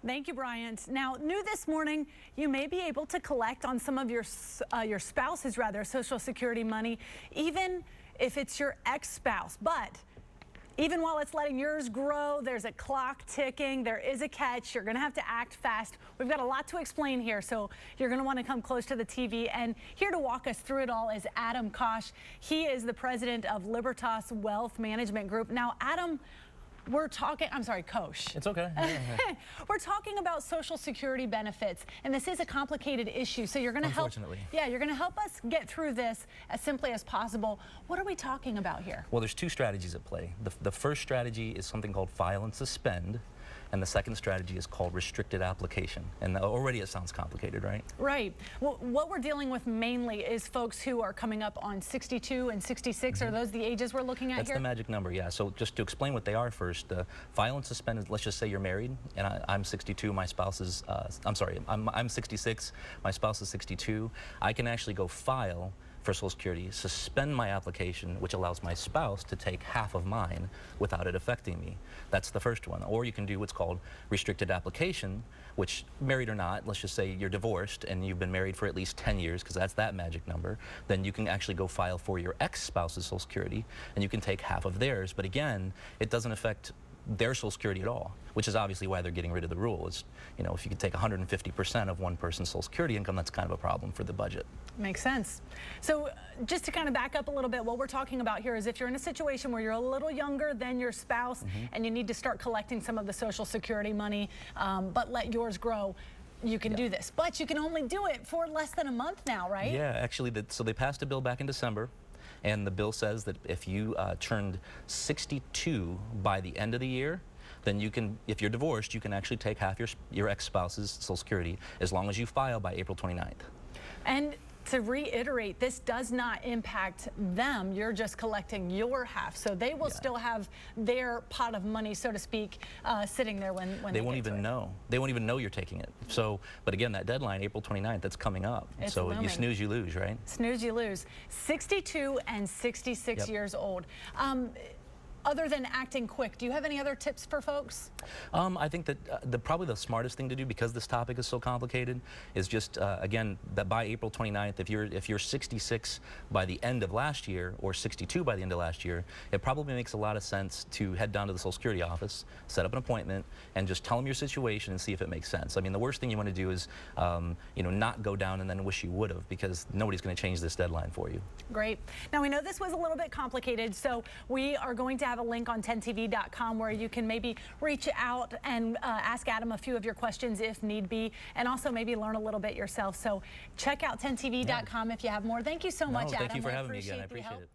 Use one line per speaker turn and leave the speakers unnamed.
Thank you, Bryant. Now, new this morning, you may be able to collect on some of your spouse's Social Security money, even if it's your ex-spouse. But even while it's letting yours grow, there's a clock ticking. There is a catch. You're going to have to act fast. We've got a lot to explain here, so you're going to want to come close to the TV. And here to walk us through it all is Adam Kosh. He is the president of Libertas Wealth Management Group. Now, Adam, I'm sorry, Kosh.
It's okay.
We're talking about Social Security benefits, and this is a complicated issue. So you're going to help. Yeah, you're going to help us get through this as simply as possible. What are we talking about here?
Well, there's two strategies at play. The first strategy is something called file and suspend, and the second strategy is called restricted application. And already it sounds complicated, right? Right.
Well, what we're dealing with mainly is folks who are coming up on 62 and 66. Are those the ages we're looking at
here? That's the magic number, yeah. So just to explain what they are first, file and suspend is, let's just say you're married, and I'm 62, my spouse is, I'm 66, my spouse is 62. I can actually go file for Social Security, suspend my application, which allows my spouse to take half of mine without it affecting me. That's the first one. Or you can do what's called restricted application, which, married or not, let's just say you're divorced and you've been married for at least 10 years, because that's that magic number, then you can actually go file for your ex-spouse's Social Security, and you can take half of theirs. But again, it doesn't affect their Social Security at all, which is obviously why they're getting rid of the rule. Is, you know, if you could take 150% of one person's Social Security income, that's kind of a problem for the budget.
Makes sense. So just to kind of back up a little bit, what we're talking about here is if you're in a situation where you're a little younger than your spouse and you need to start collecting some of the Social Security money, but let yours grow, you can do this. But you can only do it for less than a month now, right?
Yeah, actually, so they passed a bill back in December. And the bill says that if you turned 62 by the end of the year, then you can, if you're divorced, you can actually take half your ex-spouse's Social Security as long as you file by April 29th.
And to reiterate, this does not impact them. You're just collecting your half. So they will still have their pot of money, so to speak, sitting there when they
won't even know. They won't even know you're taking it. So, but again, that deadline, April 29th, that's coming up.
It's
so
looming.
You snooze, you lose, right?
Snooze, you lose. 62 and 66 years old. Other than acting quick, do you have any other tips for folks?
I think that probably the smartest thing to do, because this topic is so complicated, is just again, that by April 29th, if you're 66 by the end of last year or 62 by the end of last year, it probably makes a lot of sense to head down to the Social Security office, set up an appointment, and just tell them your situation and see if it makes sense. I mean, the worst thing you want to do is you know, not go down and then wish you would have, because nobody's going to change this deadline for you.
Great. Now, we know this was a little bit complicated, so we are going to have a link on 10tv.com where you can maybe reach out and ask Adam a few of your questions if need be, and also maybe learn a little bit yourself. So check out 10tv.com if you have more. Thank you so much, Adam.
Thank you for having me again. I appreciate it.